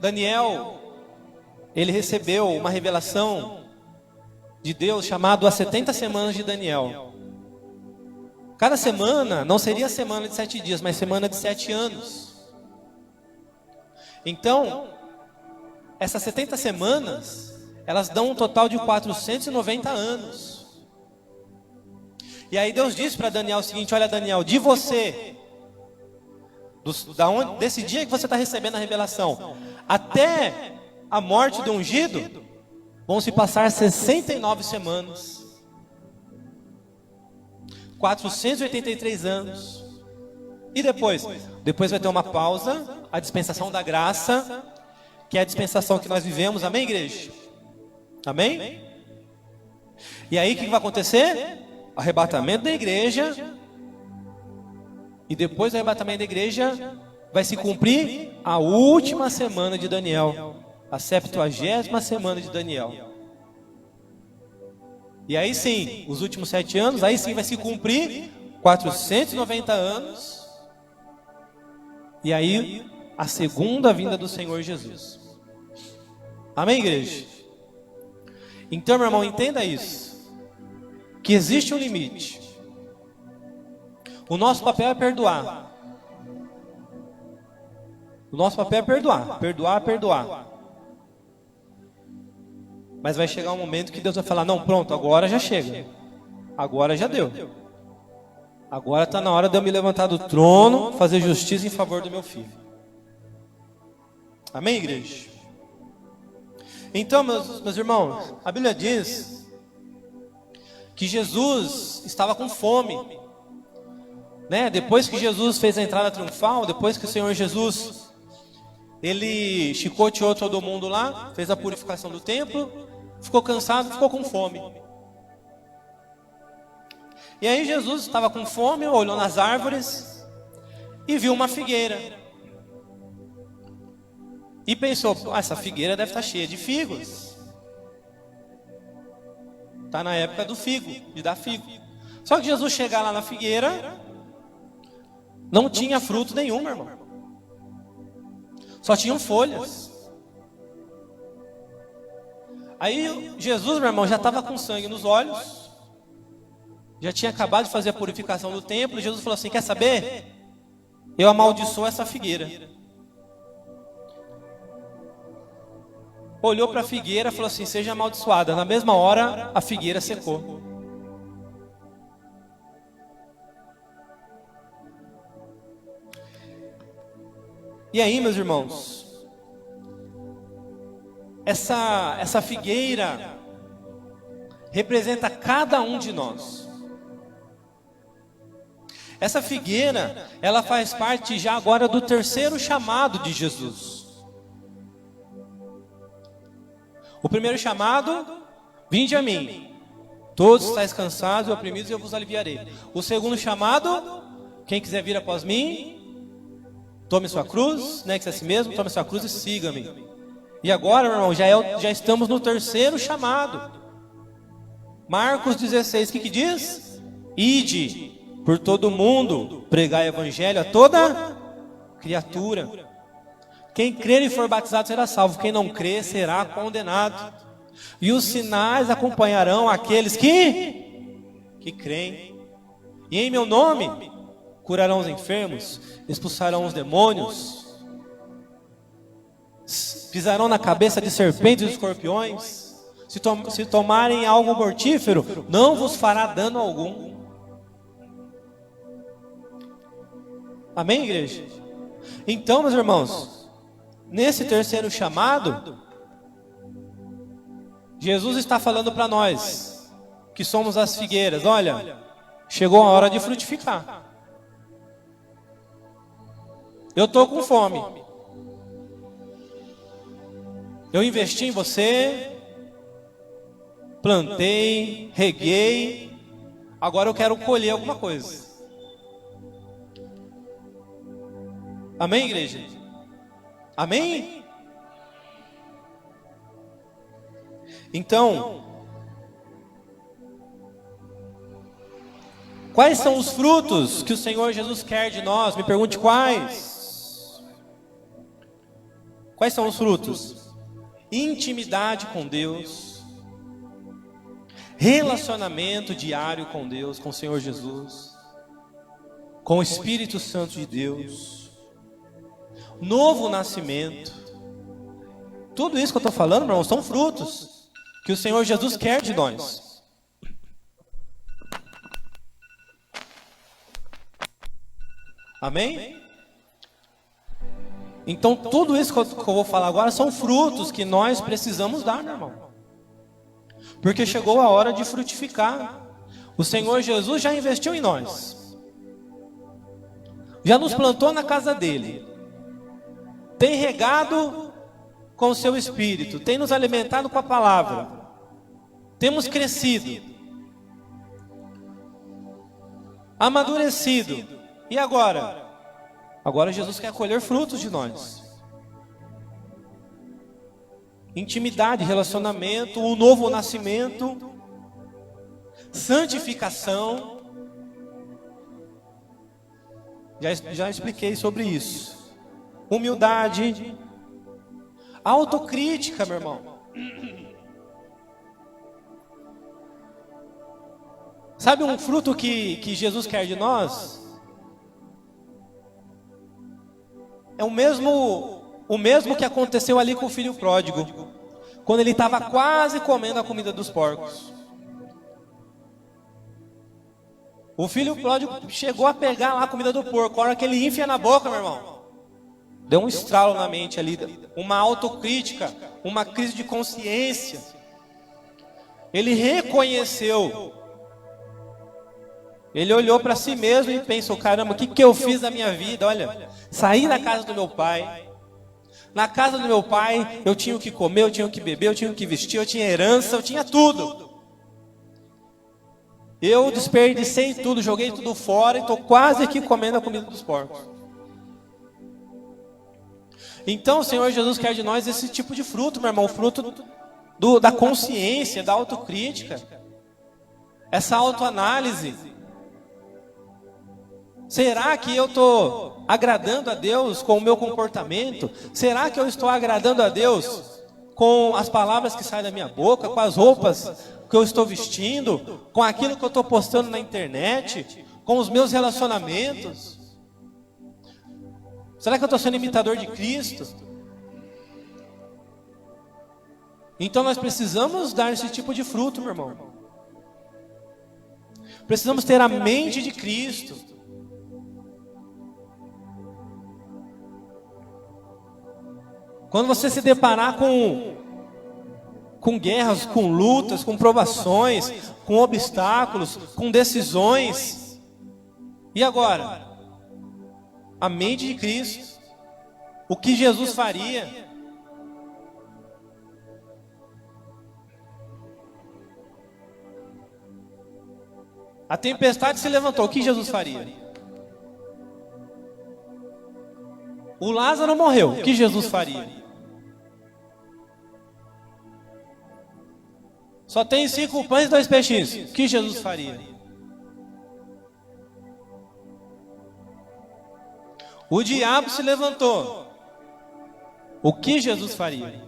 Daniel, ele recebeu uma revelação de Deus chamado as 70 semanas de Daniel. Cada semana não seria semana de 7 dias, mas semana de 7 anos. Então, essas 70 semanas, elas dão um total de 490 anos. E aí Deus disse para Daniel o seguinte: olha, Daniel, de você, desse dia que você está recebendo a revelação, até a morte do ungido, vão se passar 69 semanas, 483 anos. E depois vai ter uma pausa, a dispensação da graça, que é a dispensação que nós vivemos, amém, igreja? Amém? E aí o que vai acontecer? Arrebatamento da igreja. E depois do arrebatamento da igreja, vai se cumprir a última semana de Daniel, a 70ª semana de Daniel. E aí sim, os últimos 7 anos, aí sim vai se cumprir 490 anos. E aí, a segunda vinda do Senhor Jesus. Amém, igreja? Então, meu irmão, entenda isso, que existe um limite. O nosso papel é perdoar. O nosso papel é perdoar, perdoar. Mas vai chegar um momento que Deus vai falar: não, pronto, agora já chega. Agora já deu. Agora está na hora de eu me levantar do trono, fazer justiça em favor do meu filho. Amém, igreja? Então, meus irmãos, a Bíblia diz que Jesus estava com fome, né? Depois que Jesus fez a entrada triunfal, depois que o Senhor Jesus, ele chicoteou todo mundo lá, fez a purificação do templo, ficou cansado, ficou com fome. E aí Jesus estava com fome, olhou nas árvores e viu uma figueira. E pensou: essa figueira deve estar cheia de figos. Está na época do figo, de dar figo. Só que Jesus chegar lá na figueira, não tinha fruto nenhum, meu irmão. Só tinham folhas. Aí Jesus, meu irmão, já estava com sangue nos olhos, já tinha acabado de fazer a purificação do templo. Jesus falou assim: quer saber? Eu amaldiçoo essa figueira. Olhou para a figueira e falou assim: seja amaldiçoada. Na mesma hora, a figueira secou. E aí, meus irmãos, essa figueira representa cada um de nós. Essa figueira, ela faz parte já agora do terceiro chamado de Jesus. O primeiro chamado: vinde a mim, todos estáis cansados e oprimidos, e eu vos aliviarei. O segundo chamado: quem quiser vir após mim, tome sua cruz, negue-se a si mesmo, tome sua cruz e siga-me. E agora, meu irmão, já estamos no terceiro chamado. Marcos 16, o que diz? Ide por todo o mundo, pregai o evangelho a toda criatura. Quem crer e for batizado será salvo, quem não crer será condenado. E os sinais acompanharão aqueles que creem. E em meu nome curarão os enfermos, expulsarão os demônios, pisarão na cabeça de serpentes e escorpiões. Se tomarem algo mortífero, não vos fará dano algum. Amém, igreja? Então, meus irmãos, nesse terceiro chamado, Jesus está falando para nós, que somos as figueiras: olha, chegou a hora de frutificar. Eu estou com fome. Eu investi em você, plantei, reguei, agora eu quero colher alguma coisa. Amém, igreja? Amém? Então, quais são os frutos que o Senhor Jesus quer de nós? Me pergunte quais. Quais são os frutos? Intimidade com Deus, relacionamento diário com Deus, com o Senhor Jesus, com o Espírito Santo de Deus, novo nascimento. Tudo isso que eu estou falando, irmão, são frutos que o Senhor Jesus quer de nós. Amém? Então, tudo isso que eu vou falar agora são frutos que nós precisamos dar, meu irmão. Porque chegou a hora de frutificar. O Senhor Jesus já investiu em nós. Já nos plantou na casa dele. Tem regado com o seu Espírito. Tem nos alimentado com a palavra. Temos crescido. Amadurecido. E agora? Agora Jesus quer colher frutos de nós. Intimidade, relacionamento, o novo nascimento, santificação. Já expliquei sobre isso. Humildade, autocrítica, meu irmão. Sabe um fruto que Jesus quer de nós? É o mesmo que aconteceu ali com o filho pródigo, quando ele estava quase comendo a comida dos porcos. O filho pródigo chegou a pegar lá a comida do porco. A hora que ele enfia na boca, meu irmão, deu um estralo na mente ali, uma autocrítica, uma crise de consciência. Ele reconheceu. Ele olhou para si mesmo e pensou: caramba, o que eu fiz na minha vida? Olha, saí da casa do meu pai. Na casa do meu pai eu tinha o que comer, eu tinha o que beber, eu tinha o que vestir, eu tinha herança, eu tinha tudo. Eu desperdicei tudo, joguei tudo fora e estou quase aqui comendo a comida dos porcos. Então o Senhor Jesus quer de nós esse tipo de fruto, meu irmão, o fruto da consciência, da autocrítica, essa autoanálise. Será que eu estou agradando a Deus com o meu comportamento? Será que eu estou agradando a Deus com as palavras que saem da minha boca, com as roupas que eu estou vestindo, com aquilo que eu estou postando na internet, com os meus relacionamentos? Será que eu estou sendo imitador de Cristo? Então nós precisamos dar esse tipo de fruto, meu irmão. Precisamos ter a mente de Cristo. Quando você se deparar com guerras, com lutas, com provações, com obstáculos, com decisões, e agora? A mente de Cristo. O que Jesus faria? A tempestade se levantou. O que Jesus faria? O Lázaro morreu. O que Jesus faria? Só tem 5 pães e 2 peixinhos. O que Jesus faria? O diabo se levantou. O que Jesus faria?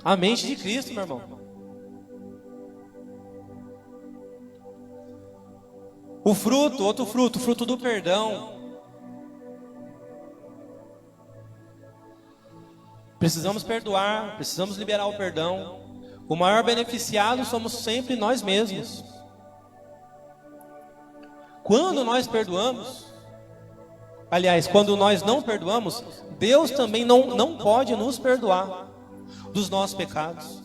A mente de Cristo, meu irmão. O fruto, outro fruto, o fruto do perdão. Precisamos perdoar, precisamos liberar o perdão. O maior beneficiado somos sempre nós mesmos. Quando nós perdoamos, aliás, quando nós não perdoamos, Deus também não pode nos perdoar dos nossos pecados.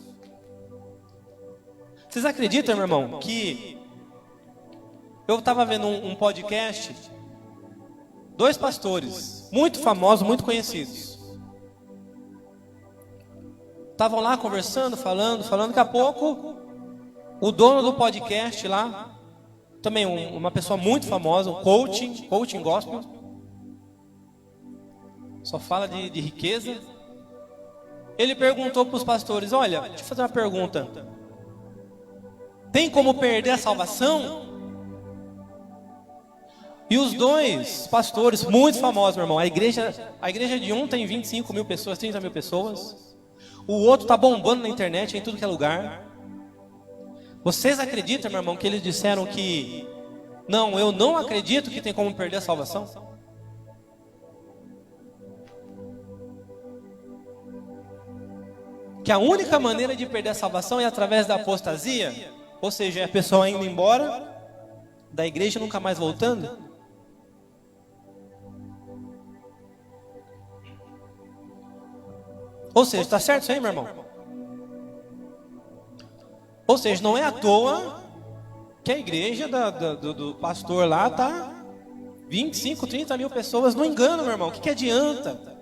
Vocês acreditam, meu irmão, que eu estava vendo um podcast, 2 pastores, muito famosos, muito conhecidos. Estavam lá conversando, falando, daqui a pouco, o dono do podcast lá, também uma pessoa muito famosa, um coaching gospel, só fala de riqueza. Ele perguntou para os pastores: olha, deixa eu fazer uma pergunta. Tem como perder a salvação? E os dois pastores muito famosos, meu irmão, a igreja de um tem 25 mil pessoas, 30 mil pessoas. O outro está bombando na internet, em tudo que é lugar. Vocês acreditam, meu irmão, que eles disseram que não, eu não acredito que tem como perder a salvação? Que a única maneira de perder a salvação é através da apostasia? Ou seja, é a pessoa indo embora da igreja e nunca mais voltando? Ou seja, está certo isso aí, meu irmão? Ou seja, não é à toa que a igreja do pastor lá está 25, 30 mil pessoas no engano, meu irmão. O que adianta?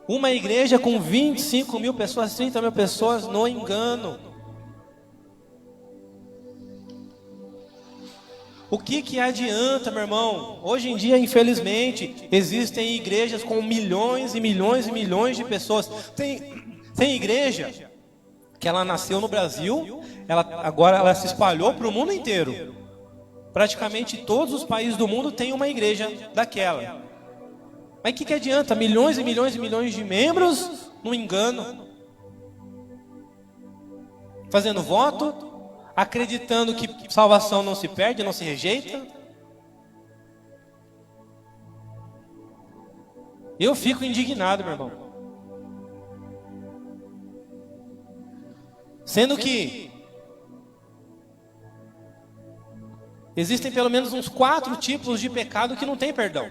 Uma igreja com 25 mil pessoas, 30 mil pessoas no engano. O que adianta, meu irmão? Hoje em dia, infelizmente, existem igrejas com milhões e milhões e milhões de pessoas. Tem igreja que ela nasceu no Brasil, agora ela se espalhou para o mundo inteiro. Praticamente todos os países do mundo têm uma igreja daquela. Mas o que adianta? Milhões e milhões e milhões de membros no engano. Fazendo voto, acreditando que salvação não se perde, não se rejeita. Eu fico indignado, meu irmão. Sendo que existem pelo menos uns 4 tipos de pecado que não tem perdão.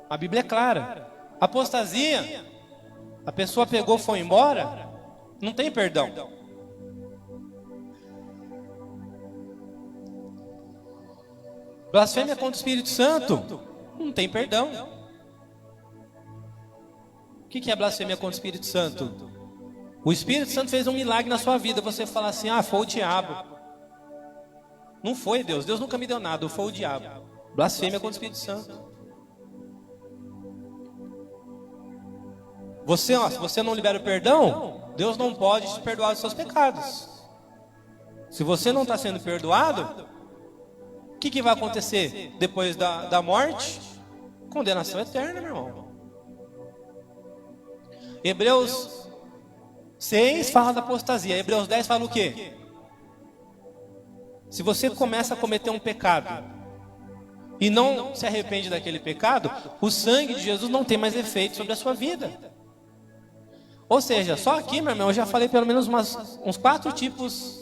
A Bíblia é clara. Apostasia, a pessoa pegou, foi embora, não tem perdão. Blasfêmia contra o Espírito Santo, não tem perdão. O que é blasfêmia contra o Espírito Santo? O Espírito Santo fez um milagre na sua vida, você fala assim, foi o diabo. Não foi Deus, Deus nunca me deu nada, foi o diabo. Blasfêmia contra o Espírito Santo. Se você não libera o perdão, Deus não pode te perdoar os seus pecados. Se você não está sendo perdoado, o que vai acontecer depois da morte? Condenação eterna, meu irmão. Hebreus 6 fala da apostasia. Hebreus 10 fala o quê? Se você começa a cometer um pecado e não se arrepende daquele pecado, o sangue de Jesus não tem mais efeito sobre a sua vida. Ou seja, só aqui, meu irmão, eu já falei pelo menos uns 4 tipos,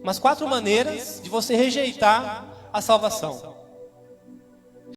umas 4 maneiras de você rejeitar a salvação.